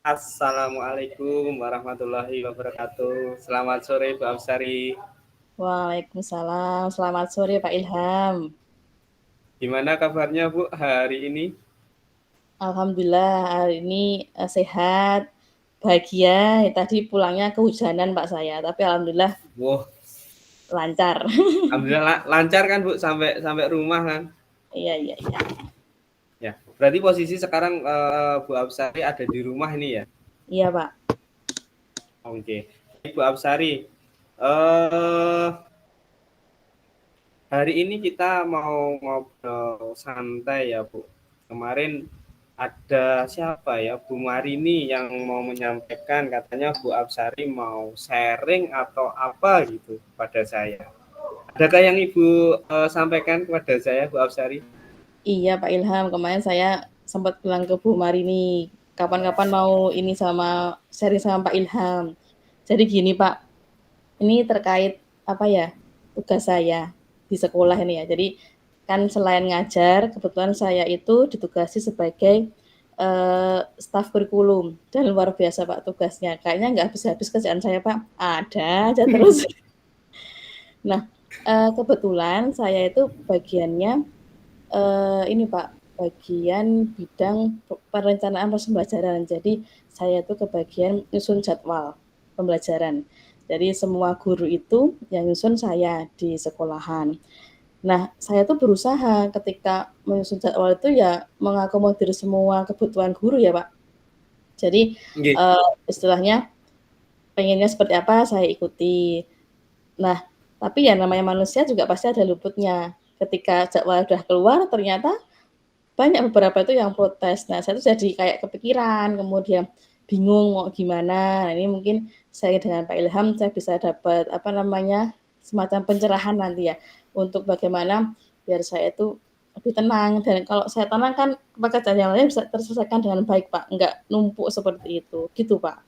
Assalamualaikum warahmatullahi wabarakatuh. Selamat sore, Bu Absari. Waalaikumsalam. Selamat sore Pak Ilham. Gimana kabarnya, Bu, hari ini? Alhamdulillah hari ini sehat, bahagia. Tadi pulangnya kehujanan Pak saya, tapi alhamdulillah Wah, lancar. alhamdulillah lancar kan, Bu, sampai sampai rumah kan? Iya, iya, iya. Ya, berarti posisi sekarang Bu Absari ada di rumah ini ya? Iya Pak. Oke. Bu Absari, eh hari ini kita mau ngobrol santai ya, Bu. Kemarin ada siapa ya, Bu Marini yang mau menyampaikan katanya Bu Absari mau sharing atau apa gitu pada saya. Adakah yang Ibu sampaikan kepada saya, Bu Absari? Iya Pak Ilham, kemarin saya sempat bilang ke Bu Marini, kapan-kapan mau ini sama sharing sama Pak Ilham. Jadi gini Pak, ini terkait apa ya, tugas saya di sekolah ini ya. Jadi kan selain ngajar, kebetulan saya itu ditugasi sebagai staf kurikulum dan luar biasa Pak tugasnya. Kayaknya nggak habis-habis kerjaan saya Pak. Ada aja terus. Nah, kebetulan saya itu bagiannya ini Pak, bagian bidang perencanaan proses pembelajaran. Jadi saya itu ke bagian nyusun jadwal pembelajaran. Jadi semua guru itu yang nyusun saya di sekolahan. Nah, saya tuh berusaha ketika menyusun jadwal itu ya mengakomodir semua kebutuhan guru ya Pak. Jadi Nggih. Istilahnya pengennya seperti apa saya ikuti. Nah, tapi ya namanya manusia juga pasti ada luputnya. Ketika jadwal udah keluar ternyata banyak beberapa itu yang protes. Nah, saya tuh jadi kayak kepikiran, kemudian bingung mau gimana. Nah, ini mungkin saya dengan Pak Ilham saya bisa dapat apa namanya semacam pencerahan nanti ya untuk bagaimana biar saya itu lebih tenang dan kalau saya tenang kan pekerjaan yang lain bisa terselesaikan dengan baik Pak, enggak numpuk seperti itu, gitu Pak.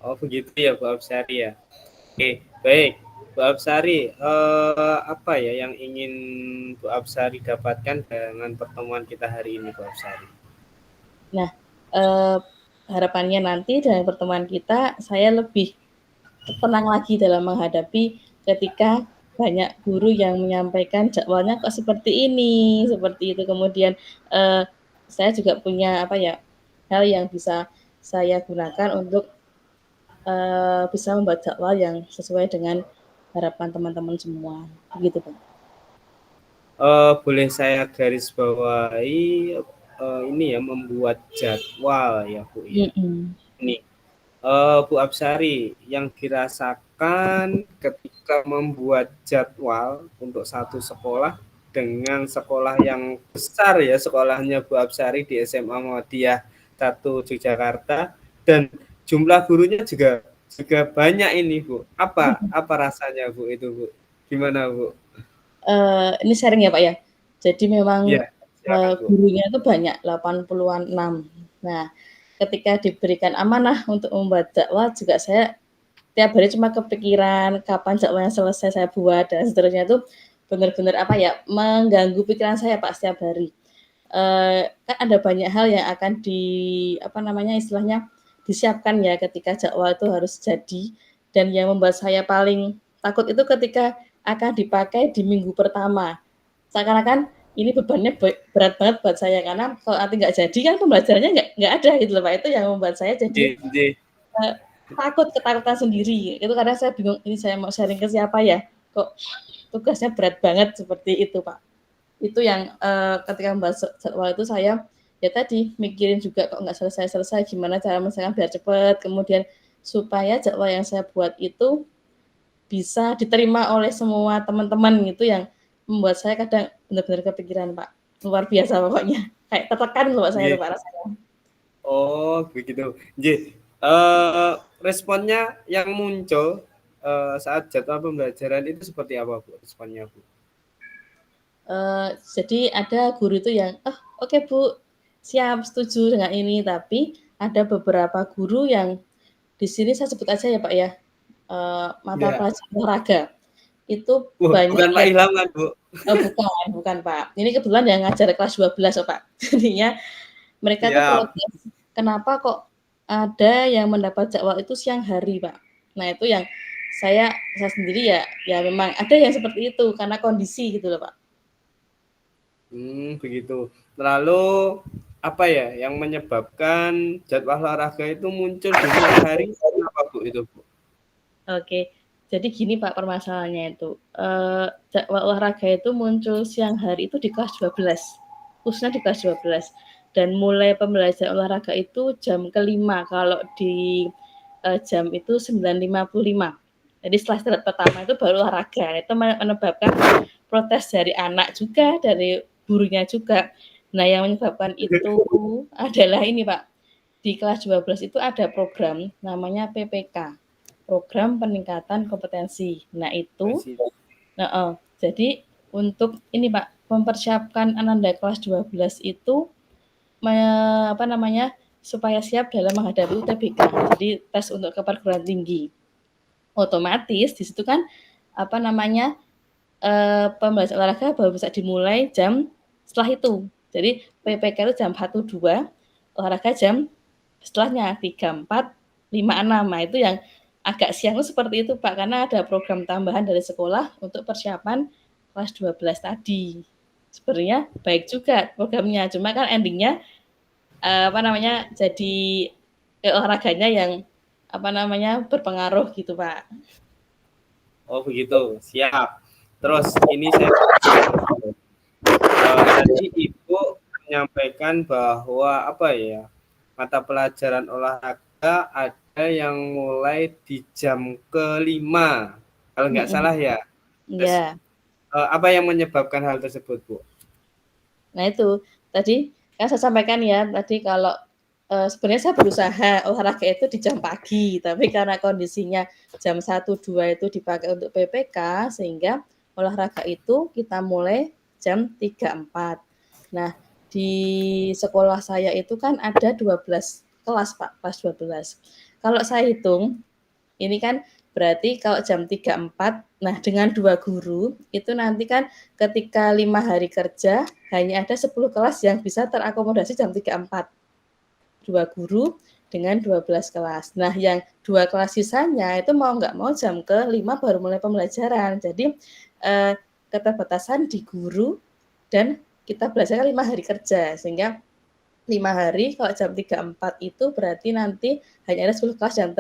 Oh, begitu ya, Bu Absari ya. Oke, baik. Bu Absari, apa ya yang ingin Bu Absari dapatkan dengan pertemuan kita hari ini, Bu Absari? Nah, harapannya nanti dengan pertemuan kita saya lebih tenang lagi dalam menghadapi ketika banyak guru yang menyampaikan jadwalnya kok seperti ini, seperti itu. Kemudian saya juga punya apa ya hal yang bisa saya gunakan untuk bisa membuat jadwal yang sesuai dengan harapan teman-teman semua, begitu Pak. Boleh saya garis bawahi ini ya membuat jadwal ya, Bu ya. Mm-mm. Ini Bu Absari yang dirasakan ketika membuat jadwal untuk satu sekolah dengan sekolah yang besar ya, sekolahnya Bu Absari di SMA Muhammadiyah 1 Yogyakarta dan jumlah gurunya juga banyak ini, Bu. Apa rasanya, Bu, itu, Bu? Gimana, Bu? Ini sharing ya Pak ya. Jadi memang Iya, silakan, Bu. gurunya itu banyak 86. Nah, ketika diberikan amanah untuk membuat dakwah juga saya tiap hari cuma kepikiran kapan dakwahnya selesai saya buat dan seterusnya itu benar-benar apa ya mengganggu pikiran saya Pak setiap hari. Kan ada banyak hal yang akan apa namanya istilahnya disiapkan ya ketika dakwah itu harus jadi dan yang membuat saya paling takut itu ketika akan dipakai di minggu pertama. Seakan-akan ini bebannya berat banget buat saya karena kalau nanti nggak jadi kan pembelajarannya nggak ada gitu loh Pak. Itu yang membuat saya jadi Nggih. ketakutan sendiri. Itu karena saya bingung ini saya mau sharing ke siapa ya? Kok tugasnya berat banget seperti itu Pak. Itu yang ketika membahas jadwal itu saya ya tadi mikirin juga kok nggak selesai-selesai gimana cara menyelesaikan biar cepat. Kemudian supaya jadwal yang saya buat itu bisa diterima oleh semua teman-teman gitu yang membuat saya kadang benar-benar kepikiran Pak. Luar biasa pokoknya. Kayak tertekan loh Pak saya tuh Nggih. Pak rasanya. Oh, begitu. Nggih. Responnya yang muncul saat jadwal pembelajaran itu seperti apa, Bu? Responnya, Bu? Jadi ada guru itu yang, "Oh, oke Bu, siap setuju dengan ini." Tapi ada beberapa guru yang di sini saya sebut aja ya Pak ya, mata Iya. pelajaran olahraga. Itu Wah, banyak bukan Pak yang Ilham kan, Bu? bukan bukan Pak. Ini kebetulan yang ngajar kelas 12 loh Pak. Jadinya mereka tuh Siap. protes, "Kenapa kok ada yang mendapat jadwal itu siang hari, Pak. Nah, itu yang saya sendiri ya memang ada yang seperti itu karena kondisi gitu loh, Pak. Begitu. Lalu apa ya yang menyebabkan jadwal olahraga itu muncul di siang hari? Kenapa Bu itu, Bu? Oke. Jadi gini Pak permasalahannya itu, jadwal olahraga itu muncul siang hari itu di kelas 12, khususnya di kelas 12. Dan mulai pembelajaran olahraga itu jam ke-5, kalau di jam itu 9.55. Jadi setelah istirahat pertama itu baru olahraga. Itu menyebabkan protes dari anak juga, dari gurunya juga. Nah, yang menyebabkan itu adalah ini Pak, di kelas 12 itu ada program namanya PPK, program peningkatan kompetensi. Nah, itu jadi untuk ini Pak, mempersiapkan Ananda kelas 12 itu supaya siap dalam menghadapi UTBK. Jadi tes untuk ke perguruan tinggi. Otomatis di situ kan pembelajaran olahraga baru bisa dimulai jam setelah itu. Jadi PPK itu jam 1, 2, olahraga jam setelahnya 3, 4, 5, 6. Nah, itu yang agak siang itu seperti itu Pak, karena ada program tambahan dari sekolah untuk persiapan kelas 12 tadi. Sebenarnya baik juga programnya, cuma kan endingnya jadi olahraganya yang berpengaruh gitu Pak. Oh begitu, siap. Terus ini saya tadi Ibu menyampaikan bahwa apa ya, mata pelajaran olahraga ada yang mulai di jam ke-5, kalau nggak salah ya. Terus Iya. apa yang menyebabkan hal tersebut, Bu? Nah itu, tadi kan saya sampaikan ya, tadi kalau sebenarnya saya berusaha olahraga itu di jam pagi, tapi karena kondisinya jam 1, 2 itu dipakai untuk PPK, sehingga olahraga itu kita mulai jam 3, 4. Nah, di sekolah saya itu kan ada 12 kelas Pak, kelas 12. Kalau saya hitung, ini kan berarti kalau jam 3, 4, nah dengan 2 guru, itu nanti kan ketika 5 hari kerja, hanya ada 10 kelas yang bisa terakomodasi jam 3, 4. 2 guru dengan 12 kelas. Nah, yang 2 kelas sisanya itu mau nggak mau jam ke-5 baru mulai pembelajaran. Jadi, keterbatasan di guru dan kita belajar 5 hari kerja, sehingga 5 hari kalau jam 3, 4 itu berarti nanti hanya ada 10 kelas yang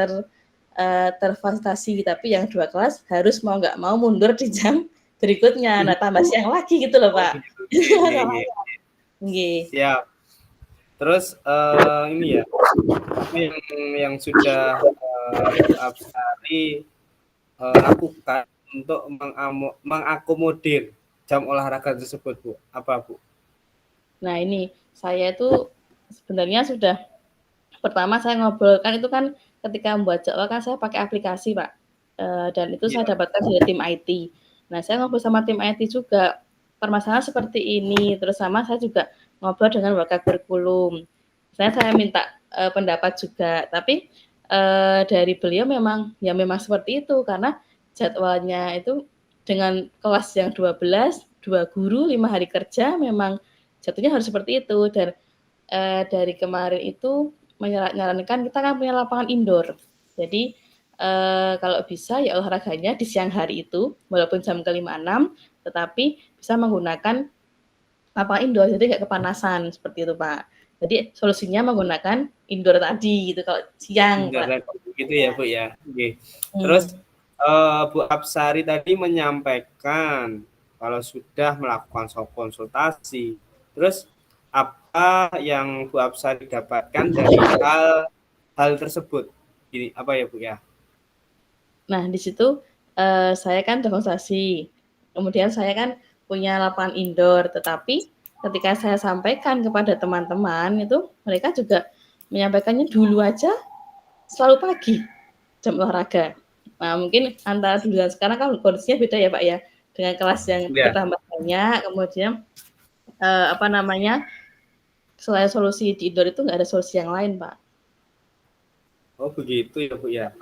terfasilitasi, tapi yang 2 kelas harus mau nggak mau mundur di jam berikutnya. Nah, tambah siang lagi gitu loh, Oh Pak. begitu. Nggih. Nggih. Siap. Terus ini ya, apa yang sudah Bu Absari lakukan untuk mengakomodir jam olahraga tersebut, Bu? Apa, Bu? Nah, ini saya itu sebenarnya sudah pertama saya ngobrol kan itu kan ketika membuat jadwal kan saya pakai aplikasi, Pak. Dan itu saya Iya. dapatkan dari tim IT. Nah, saya ngobrol sama tim IT juga, permasalahan seperti ini, terus sama saya juga ngobrol dengan Wakakurikulum. Saya minta pendapat juga, tapi dari beliau memang seperti itu karena jadwalnya itu dengan kelas yang 12, 2 guru, 5 hari kerja memang jatuhnya harus seperti itu. Dan dari kemarin itu menyarankan kita kan punya lapangan indoor. Jadi kalau bisa ya olahraganya di siang hari itu walaupun jam ke-5, 6, tetapi bisa menggunakan lapangan indoor jadi nggak kepanasan seperti itu, Pak. Jadi solusinya menggunakan indoor tadi gitu kalau siang, Pak. Begitu ya, Bu ya. Oke. Terus Hmm. Bu Absari tadi menyampaikan kalau sudah melakukan konsultasi, terus apa yang Bu Absari dapatkan dari hal tersebut? Ini apa ya, Bu ya? Nah, di situ saya kan demonstrasi. Kemudian saya kan punya lapangan indoor, tetapi ketika saya sampaikan kepada teman-teman itu mereka juga menyampaikannya dulu aja selalu pagi jam olahraga. Nah, mungkin antara dulu dan sekarang kan kondisinya beda ya, Pak ya. Dengan kelas yang Ya. bertambah banyak, kemudian selain solusi di indoor itu nggak ada solusi yang lain, Pak. Oh, begitu ya, Bu ya.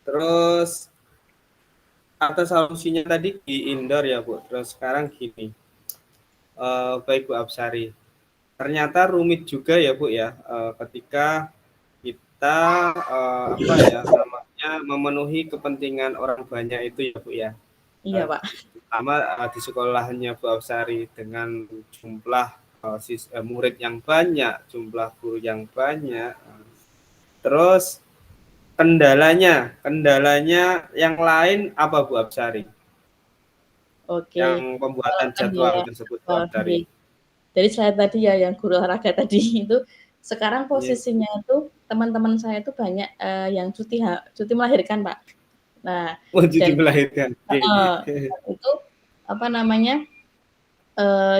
Terus atas solusinya tadi di indoor ya, Bu. Terus sekarang gini, baik Bu Absari. Ternyata rumit juga ya, Bu ya, ketika kita apa ya namanya memenuhi kepentingan orang banyak itu ya Bu ya. Iya, Pak. Pertama di sekolahnya Bu Absari dengan jumlah murid yang banyak, jumlah guru yang banyak. Terus kendalanya yang lain apa Bu Absari? Oke. Yang Kalau pembuatan jadwal kendala tersebut Bu Absari. oke. Jadi saya tadi ya yang guru olahraga tadi itu sekarang Iya. posisinya itu teman-teman saya itu banyak yang cuti melahirkan, Pak. Nah, Oh, cuti dan melahirkan. heeh, Oke. dan itu apa namanya,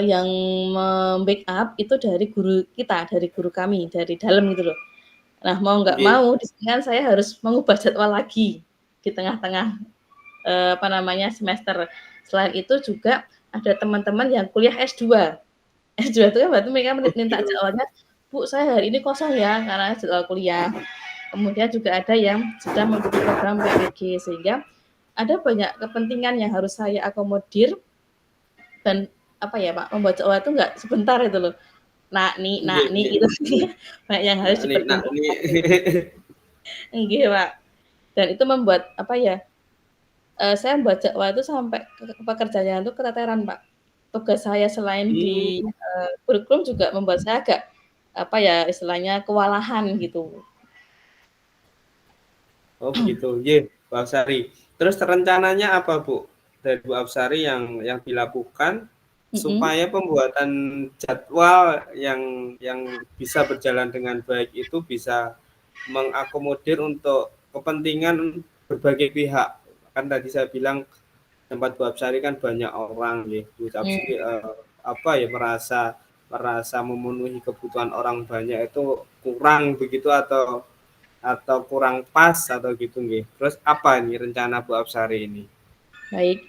yang membackup itu dari guru kita, dari guru kami, dari dalam gitu loh. Nah, mau nggak Oke. mau di sini kan saya harus mengubah jadwal lagi di tengah-tengah, apa namanya, semester. Selain itu juga ada teman-teman yang kuliah S2. S2 itu kan berarti mereka minta Oke. jadwalnya, "Bu, saya hari ini kosong ya," karena jadwal kuliah. Kemudian juga ada yang sedang mengikuti program PPG, sehingga ada banyak kepentingan yang harus saya akomodir dan apa ya, Pak, membaca jadwal itu nggak sebentar itu loh. Nggih, Nak nih nggih. gitu. Banyak yang harus Nak ini. dipertimbangkan. Nggih, Pak. Dan itu membuat apa ya, saya membaca jadwal itu sampai pekerjaannya itu keteteran, Pak. Tugas saya selain di, kurikulum juga membuat saya agak apa ya, istilahnya kewalahan gitu. Oh begitu. Nggih, Bu Absari. Terus rencananya apa Bu dari Bu Absari yang dilakukan Mhm. supaya pembuatan jadwal yang bisa berjalan dengan baik itu bisa mengakomodir untuk kepentingan berbagai pihak. Kan tadi saya bilang tempat Bu Absari kan banyak orang ya. Bu Absari Mmm, apa ya merasa merasa memenuhi kebutuhan orang banyak itu kurang begitu atau kurang pas atau gitu nggih. Terus apa nih rencana Bu Absari ini? baik,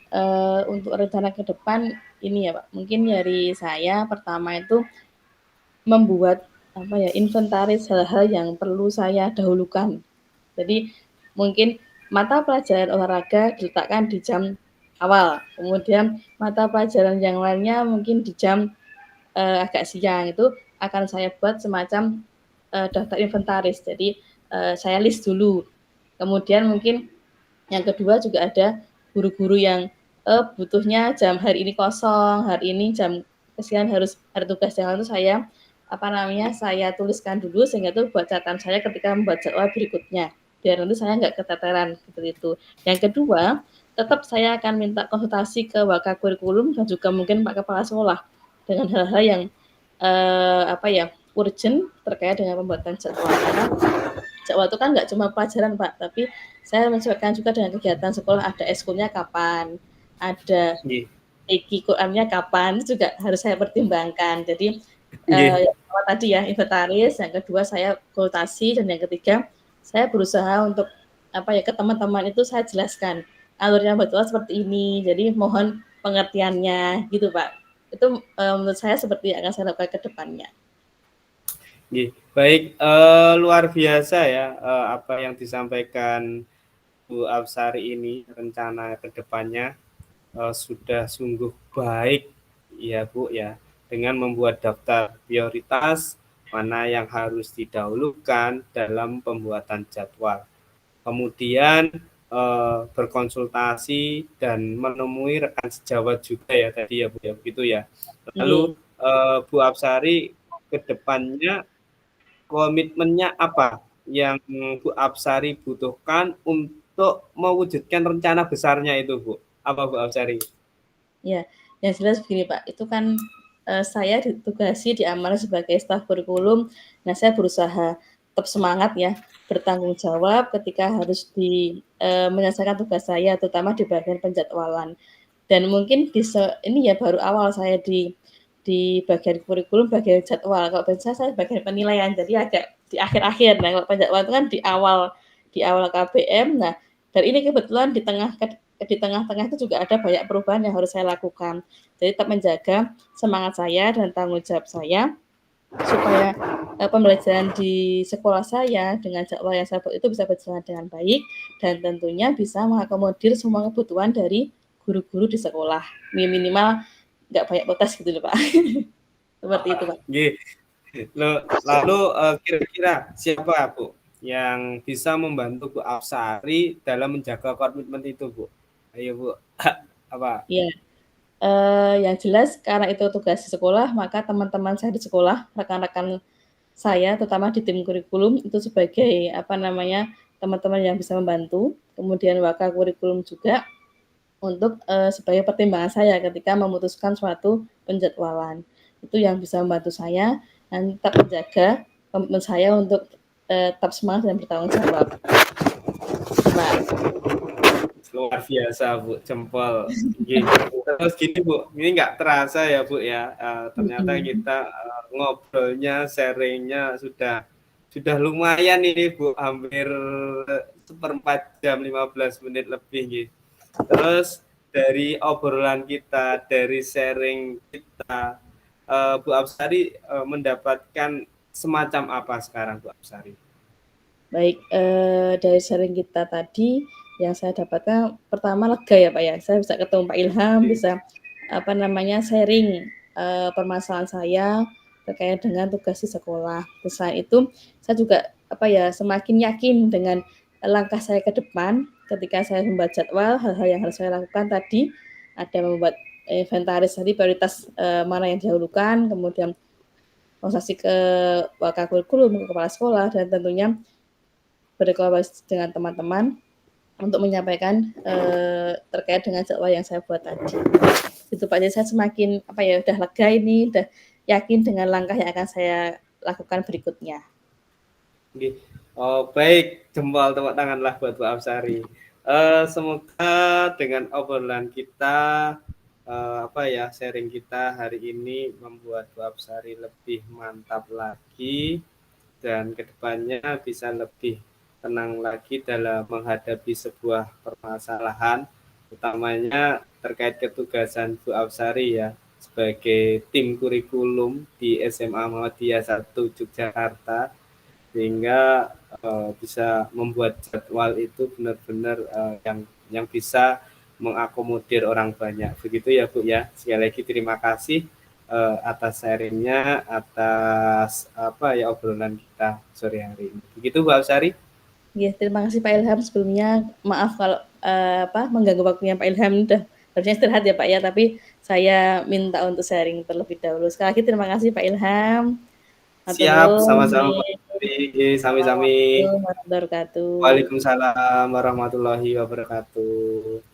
untuk rencana ke depan ini ya, Pak, mungkin dari saya pertama itu membuat apa ya, inventaris hal-hal yang perlu saya dahulukan. Jadi mungkin mata pelajaran olahraga diletakkan di jam awal, kemudian mata pelajaran yang lainnya mungkin di jam, agak siang, itu akan saya buat semacam, daftar inventaris. Jadi, saya list dulu. Kemudian mungkin yang kedua juga ada guru-guru yang, butuhnya jam hari ini kosong, hari ini jam sekian harus ada tugas yang itu saya, apa namanya, saya tuliskan dulu sehingga itu buat catatan saya ketika membuat jadwal berikutnya, biar nanti saya nggak keteteran, seperti itu. Yang kedua, tetap saya akan minta konsultasi ke Wakakurikulum dan juga mungkin Pak Kepala Sekolah dengan hal-hal yang, apa ya, urgent terkait dengan pembuatan jadwal. Karena jadwal itu kan nggak cuma pelajaran, Pak, tapi saya menyesuaikan juga dengan kegiatan sekolah, ada ekskulnya kapan, ada Nggih. EKI Qurannya kapan, itu juga harus saya pertimbangkan. Jadi, Nggih. yang pertama tadi ya inventaris, yang kedua saya konsultasi, dan yang ketiga saya berusaha untuk apa ya, ke teman-teman itu saya jelaskan, alurnya jadwal seperti ini, jadi mohon pengertiannya gitu, Pak. Itu, menurut saya seperti yang akan saya lakukan ke depannya. Nggih. Baik, luar biasa ya, apa yang disampaikan Bu Absari ini rencana ke depannya, sudah sungguh baik ya Bu ya, dengan membuat daftar prioritas mana yang harus didahulukan dalam pembuatan jadwal. Kemudian berkonsultasi dan menemui rekan sejawat juga ya tadi ya Bu ya, begitu ya. Lalu Nggih. Bu Absari ke depannya komitmennya apa yang Bu Absari butuhkan untuk mewujudkan rencana besarnya itu Bu? Apa Bu Absari? Ya, yang jelas begini Pak, itu kan, saya ditugasi, diamanah sebagai staf kurikulum. Nah, saya berusaha tetap semangat ya, bertanggung jawab ketika harus menyelesaikan tugas saya, terutama di bagian penjadwalan. Dan mungkin ini ya baru awal saya di bagian kurikulum, bagian jadwal. Kalau biasanya saya bagian penilaian, jadi agak di akhir-akhir. Nah, kalau penjadwalan itu kan di awal KBM. Nah, dan ini kebetulan di tengah-tengah itu juga ada banyak perubahan yang harus saya lakukan. Jadi tetap menjaga semangat saya dan tanggung jawab saya supaya, pembelajaran di sekolah saya dengan jadwal yang saya buat itu bisa berjalan dengan baik dan tentunya bisa mengakomodir semua kebutuhan dari guru-guru di sekolah. Minimal nggak banyak protes gitu loh, Pak. Seperti itu, Pak. Nggih. Lalu kira-kira siapa Bu yang bisa membantu Bu Absari dalam menjaga komitmen itu, Bu? Ayo, Bu. Apa? Iya. Yang jelas karena itu tugas di sekolah, maka teman-teman saya di sekolah, rekan-rekan saya terutama di tim kurikulum itu sebagai apa namanya, teman-teman yang bisa membantu, kemudian waka kurikulum juga untuk sebagai pertimbangan saya ketika memutuskan suatu penjadwalan. Itu yang bisa membantu saya dan tetap menjaga komitmen saya untuk tetap semangat dan bertanggung jawab. Mbak. Luar biasa, Bu, jempol. Terus gini, Bu, ini nggak terasa ya, Bu ya. Ternyata kita ngobrolnya, sharingnya sudah lumayan ini, Bu, hampir 1/4 jam 15 menit lebih gitu. Terus dari obrolan kita, dari sharing kita, Bu Absari mendapatkan semacam apa sekarang, Bu Absari? Baik, dari sharing kita tadi yang saya dapatkan pertama lega ya Pak ya, saya bisa ketemu Pak Ilham, bisa apa namanya sharing permasalahan saya terkait dengan tugas di sekolah. Terus selain itu saya juga apa ya semakin yakin dengan langkah saya ke depan ketika saya membuat jadwal hal-hal yang harus saya lakukan tadi ada membuat inventaris tadi prioritas mana yang didahulukan, kemudian konsultasi ke wakil kurikulum, ke kepala sekolah dan tentunya berkolaborasi dengan teman-teman untuk menyampaikan terkait dengan jadwal yang saya buat tadi. Itu Pak, jadi saya semakin apa ya udah lega ini, udah yakin dengan langkah yang akan saya lakukan berikutnya. Oh, baik, jempol tepuk tanganlah buat Bu Absari. Semoga dengan obrolan kita apa ya sharing kita hari ini membuat Bu Absari lebih mantap lagi dan kedepannya bisa lebih tenang lagi dalam menghadapi sebuah permasalahan, utamanya terkait ketugasan Bu Absari ya sebagai tim kurikulum di SMA Muhammadiyah 1 Yogyakarta, sehingga bisa membuat jadwal itu benar-benar yang bisa mengakomodir orang banyak. Begitu ya Bu ya. Sekali lagi terima kasih atas sharingnya, atas apa ya obrolan kita sore hari ini. Begitu Bu Absari. Ya, terima kasih Pak Ilham sebelumnya. Maaf kalau mengganggu waktunya Pak Ilham, udah harusnya istirahat ya Pak ya, tapi saya minta untuk sharing terlebih dahulu. Sekali lagi terima kasih Pak Ilham. Siap, sama-sama Pak Absari. Sami-sami. Assalamualaikum warahmatullahi wabarakatuh. Waalaikumsalam warahmatullahi wabarakatuh.